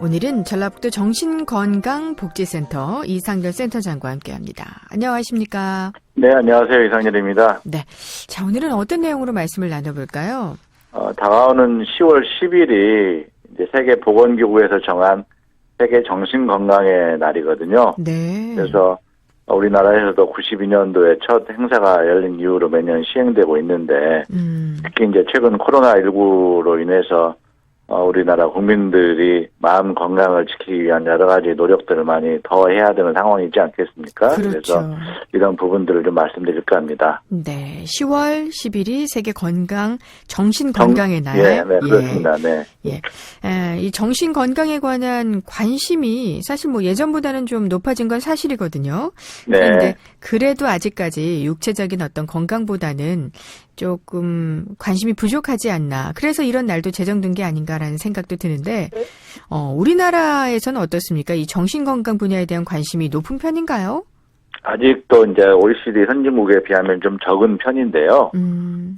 오늘은 전라북도 정신건강복지센터 이상열 센터장과 함께합니다. 안녕하십니까? 네, 안녕하세요. 이상열입니다. 네, 자 오늘은 어떤 내용으로 말씀을 나눠볼까요? 다가오는 10월 10일이 이제 세계보건기구에서 정한 세계 정신건강의 날이거든요. 네. 그래서 우리나라에서도 92년도에 첫 행사가 열린 이후로 매년 시행되고 있는데 특히 이제 최근 코로나19로 인해서 우리나라 국민들이 마음 건강을 지키기 위한 여러 가지 노력들을 많이 더 해야 되는 상황이지 않겠습니까? 그렇죠. 그래서 이런 부분들을 좀 말씀드릴까 합니다. 네, 10월 10일이 세계 정신 건강의 날. 네, 그렇습니다. 네. 예. 이 정신 건강에 관한 관심이 사실 뭐 예전보다는 좀 높아진 건 사실이거든요. 네. 그런데 그래도 아직까지 육체적인 어떤 건강보다는 조금 관심이 부족하지 않나. 그래서 이런 날도 제정된 게 아닌가라는 생각도 드는데, 우리나라에서는 어떻습니까? 이 정신건강 분야에 대한 관심이 높은 편인가요? 아직도 이제 OECD 선진국에 비하면 좀 적은 편인데요.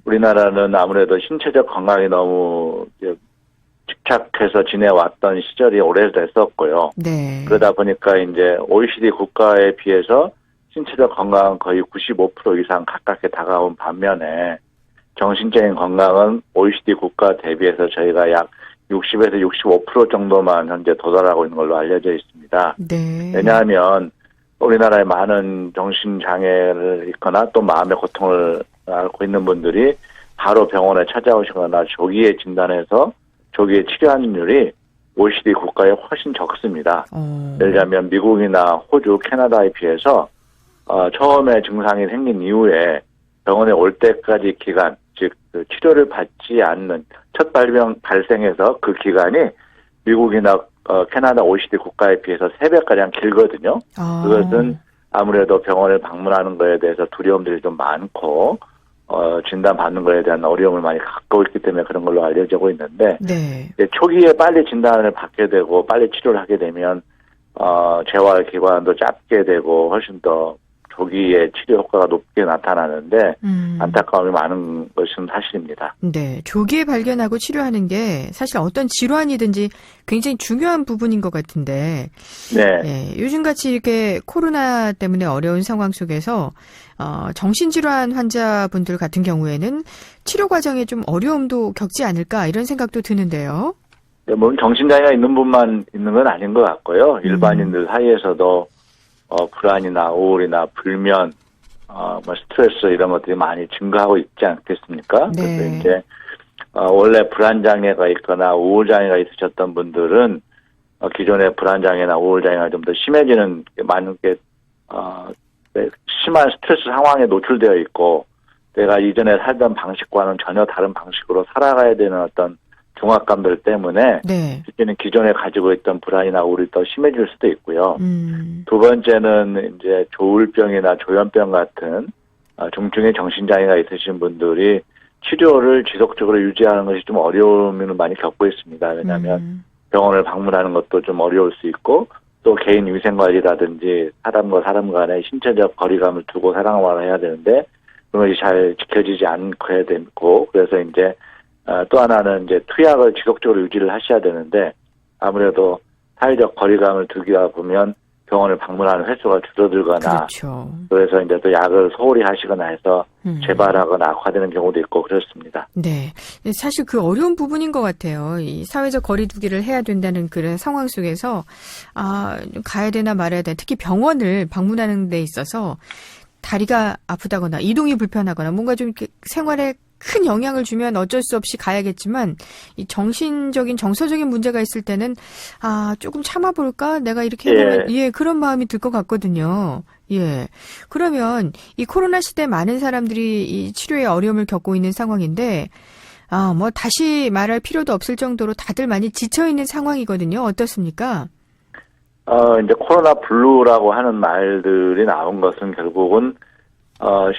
우리나라는 아무래도 신체적 건강이 너무 집착해서 지내왔던 시절이 오래됐었고요. 네. 그러다 보니까 이제 OECD 국가에 비해서 신체적 건강은 거의 95% 이상 가깝게 다가온 반면에 정신적인 건강은 OECD 국가 대비해서 저희가 약 60에서 65% 정도만 현재 도달하고 있는 걸로 알려져 있습니다. 네. 왜냐하면 우리나라에 많은 정신장애를 있거나 또 마음의 고통을 앓고 있는 분들이 바로 병원에 찾아오시거나 조기에 진단해서 조기에 치료하는율이 OECD 국가에 훨씬 적습니다. 예를 들면 미국이나 호주, 캐나다에 비해서 처음에 증상이 생긴 이후에 병원에 올 때까지 기간, 즉 치료를 받지 않는 첫 발생에서 그 기간이 미국이나 캐나다 OECD 국가에 비해서 3배가량 길거든요. 그것은 아무래도 병원을 방문하는 거에 대해서 두려움들이 좀 많고 진단받는 거에 대한 어려움을 많이 갖고 있기 때문에 그런 걸로 알려지고 있는데 네. 초기에 빨리 진단을 받게 되고 빨리 치료를 하게 되면 재활 기간도 짧게 되고 훨씬 더 조기에 치료 효과가 높게 나타나는데 안타까움이 많은 것은 사실입니다. 네, 조기에 발견하고 치료하는 게 사실 어떤 질환이든지 굉장히 중요한 부분인 것 같은데 네. 예, 요즘같이 이렇게 코로나 때문에 어려운 상황 속에서 정신질환 환자분들 같은 경우에는 치료 과정에 좀 어려움도 겪지 않을까 이런 생각도 드는데요. 네, 물론 정신장애가 있는 분만 있는 건 아닌 것 같고요. 일반인들 사이에서도 불안이나 우울이나 불면, 스트레스 이런 것들이 많이 증가하고 있지 않겠습니까? 네. 그래서 이제, 원래 불안장애가 있거나 우울장애가 있으셨던 분들은, 기존의 불안장애나 우울장애가 좀 더 심해지는 많은 게, 심한 스트레스 상황에 노출되어 있고, 내가 이전에 살던 방식과는 전혀 다른 방식으로 살아가야 되는 어떤 중압감들 때문에 네. 기존에 가지고 있던 불안이나 우울이 더 심해질 수도 있고요. 두 번째는 이제 조울병이나 조현병 같은 중증의 정신장애가 있으신 분들이 치료를 지속적으로 유지하는 것이 좀 어려움을 많이 겪고 있습니다. 왜냐하면 병원을 방문하는 것도 좀 어려울 수 있고 또 개인 위생관리라든지 사람과 사람 간의 신체적 거리감을 두고 생활을 해야 되는데 그런 것이 잘 지켜지지 않고 해야 되고 그래서 이제 또 하나는 이제 투약을 지속적으로 유지를 하셔야 되는데 아무래도 사회적 거리감을 두기다 보면 병원을 방문하는 횟수가 줄어들거나 그렇죠. 그래서 이제 또 약을 소홀히 하시거나 해서 재발하거나 악화되는 경우도 있고 그렇습니다. 네. 사실 그 어려운 부분인 것 같아요. 이 사회적 거리두기를 해야 된다는 그런 상황 속에서 가야 되나 말아야 되나 특히 병원을 방문하는 데 있어서 다리가 아프다거나 이동이 불편하거나 뭔가 좀 이렇게 생활에 큰 영향을 주면 어쩔 수 없이 가야겠지만 이 정신적인 정서적인 문제가 있을 때는 조금 참아볼까 내가 이렇게 해보면 그런 마음이 들 것 같거든요. 예. 그러면 이 코로나 시대 많은 사람들이 이 치료에 어려움을 겪고 있는 상황인데 뭐 다시 말할 필요도 없을 정도로 다들 많이 지쳐 있는 상황이거든요. 어떻습니까? 이제 코로나 블루라고 하는 말들이 나온 것은 결국은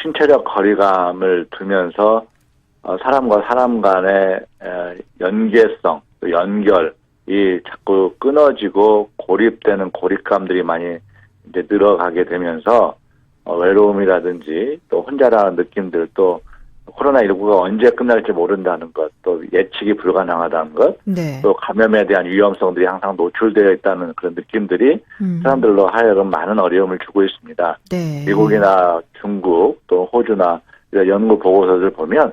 신체적 거리감을 두면서 사람과 사람 간의 연계성, 연결이 자꾸 끊어지고 고립되는 고립감들이 많이 이제 늘어가게 되면서 외로움이라든지 또 혼자라는 느낌들 또 코로나19가 언제 끝날지 모른다는 것, 또 예측이 불가능하다는 것, 네. 또 감염에 대한 위험성들이 항상 노출되어 있다는 그런 느낌들이 사람들로 하여금 많은 어려움을 주고 있습니다. 네. 미국이나 중국, 또 호주나 이런 연구 보고서들 보면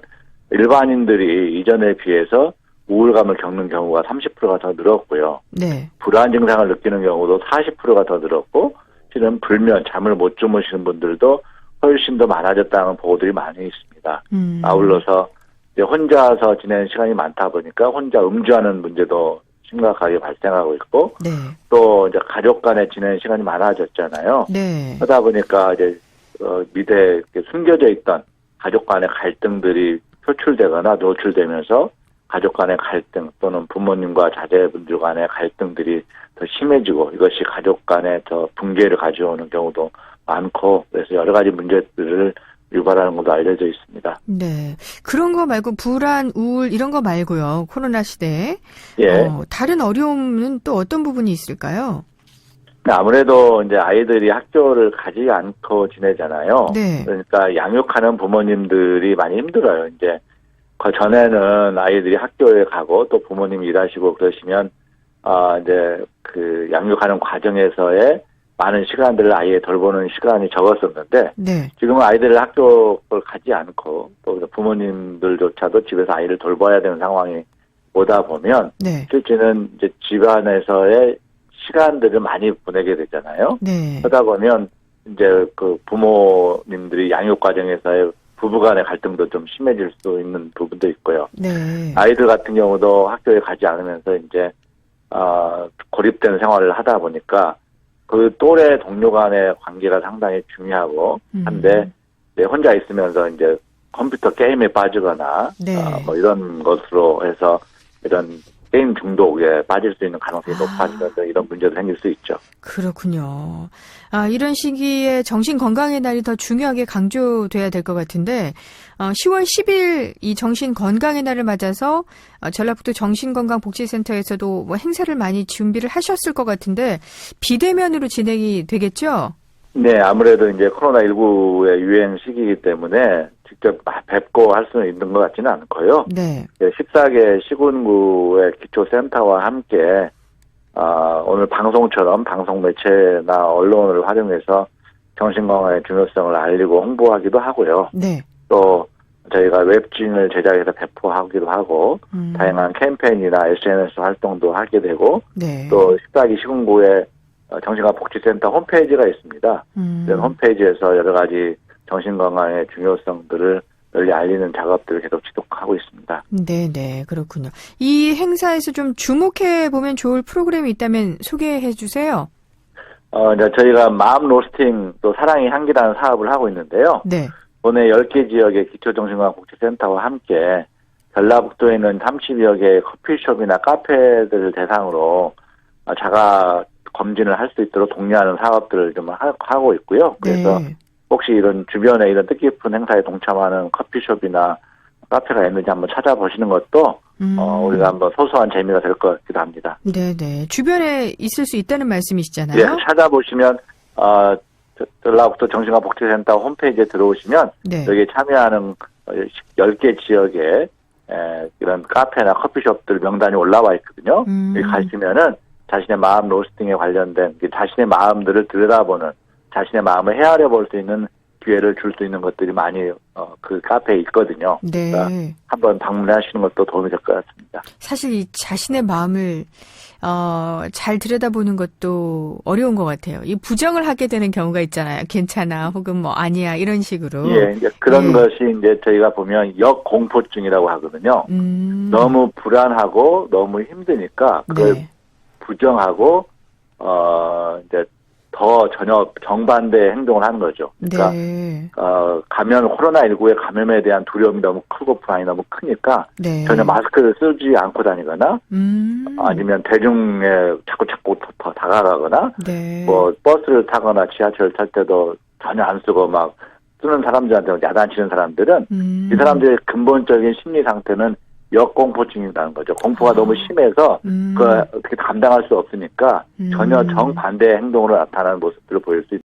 일반인들이 이전에 비해서 우울감을 겪는 경우가 30%가 더 늘었고요. 네. 불안 증상을 느끼는 경우도 40%가 더 늘었고, 실은 불면, 잠을 못 주무시는 분들도 훨씬 더 많아졌다는 보고들이 많이 있습니다. 아울러서 이제 혼자서 지내는 시간이 많다 보니까 혼자 음주하는 문제도 심각하게 발생하고 있고, 네. 또 이제 가족 간에 지내는 시간이 많아졌잖아요. 네. 하다 보니까 이제 밑에 숨겨져 있던 가족 간의 갈등들이 표출되거나 노출되면서 가족 간의 갈등 또는 부모님과 자제분들 간의 갈등들이 더 심해지고 이것이 가족 간의 더 붕괴를 가져오는 경우도 많고 그래서 여러 가지 문제들을 유발하는 것도 알려져 있습니다. 네. 그런 거 말고 불안, 우울 이런 거 말고요. 코로나 시대에 예. 다른 어려움은 또 어떤 부분이 있을까요? 아무래도 이제 아이들이 학교를 가지 않고 지내잖아요. 네. 그러니까 양육하는 부모님들이 많이 힘들어요. 이제 그 전에는 아이들이 학교에 가고 또 부모님이 일하시고 그러시면 이제 그 양육하는 과정에서의 많은 시간들을 아이에 돌보는 시간이 적었었는데 네. 지금은 아이들을 학교를 가지 않고 또 부모님들조차도 집에서 아이를 돌봐야 되는 상황이 오다 보면 네. 실제는 이제 집안에서의 시간들을 많이 보내게 되잖아요. 네. 그러다 보면 이제 그 부모님들이 양육 과정에서의 부부간의 갈등도 좀 심해질 수 있는 부분도 있고요. 네. 아이들 같은 경우도 학교에 가지 않으면서 이제 고립된 생활을 하다 보니까 그 또래 동료 간의 관계가 상당히 중요하고 한데 이제 혼자 있으면서 이제 컴퓨터 게임에 빠지거나 네. 뭐 이런 것으로 해서 이런 게임 중독에 빠질 수 있는 가능성이 높아지면서 이런 문제도 생길 수 있죠. 그렇군요. 이런 시기에 정신 건강의 날이 더 중요하게 강조돼야 될 것 같은데 10월 10일 이 정신 건강의 날을 맞아서 전라북도 정신건강복지센터에서도 뭐 행사를 많이 준비를 하셨을 것 같은데 비대면으로 진행이 되겠죠? 네, 아무래도 이제 코로나19의 유행 시기이기 때문에 직접 뵙고 할 수는 있는 것 같지는 않고요. 네. 14개 시군구의 기초센터와 함께 오늘 방송처럼 방송 매체나 언론을 활용해서 정신건강의 중요성을 알리고 홍보하기도 하고요. 네. 또 저희가 웹진을 제작해서 배포하기도 하고 다양한 캠페인이나 SNS 활동도 하게 되고 네. 또 14기 시군구의 정신건강복지센터 홈페이지가 있습니다. 이런 홈페이지에서 여러 가지 정신건강의 중요성들을 널리 알리는 작업들을 계속 지속하고 있습니다. 네, 그렇군요. 이 행사에서 좀 주목해 보면 좋을 프로그램이 있다면 소개해 주세요. 이제 저희가 마음 로스팅 또 사랑의 향기라는 사업을 하고 있는데요. 네. 국내 10개 지역의 기초정신건강복지센터와 함께 전라북도에 있는 30여 개의 커피숍이나 카페들을 대상으로 자가 검진을 할 수 있도록 독려하는 사업들을 좀 하고 있고요. 그래서 네. 혹시 이런 주변에 이런 뜻깊은 행사에 동참하는 커피숍이나 카페가 있는지 한번 찾아보시는 것도 우리가 한번 소소한 재미가 될 것 같기도 합니다. 네. 주변에 있을 수 있다는 말씀이시잖아요. 예, 찾아보시면 전라북도 정신건강복지센터 홈페이지에 들어오시면 네. 여기에 참여하는 10개 지역에 이런 카페나 커피숍들 명단이 올라와 있거든요. 여기 가시면은 자신의 마음 로스팅에 관련된 자신의 마음들을 들여다보는 자신의 마음을 헤아려 볼 수 있는 기회를 줄 수 있는 것들이 많이 그 카페에 있거든요. 네. 그러니까 한번 방문하시는 것도 도움이 될 것 같습니다. 사실 이 자신의 마음을 잘 들여다보는 것도 어려운 것 같아요. 이 부정을 하게 되는 경우가 있잖아요. 괜찮아, 혹은 뭐 아니야 이런 식으로. 예, 이제 그런 것이 이제 저희가 보면 역공포증이라고 하거든요. 너무 불안하고 너무 힘드니까 그걸 네. 부정하고 이제 더 전혀 정반대의 행동을 하는 거죠. 그러니까 네. 코로나19의 감염에 대한 두려움이 너무 크고 불안이 너무 크니까 네. 전혀 마스크를 쓰지 않고 다니거나 아니면 대중에 자꾸 더 다가가거나 네. 뭐 버스를 타거나 지하철을 탈 때도 전혀 안 쓰고 막 쓰는 사람들한테 야단치는 사람들은 이 사람들의 근본적인 심리 상태는 역공포증이라는 거죠. 공포가 너무 심해서 그걸 어떻게 감당할 수 없으니까 전혀 정반대의 행동으로 나타나는 모습들을 보일 수 있습니다.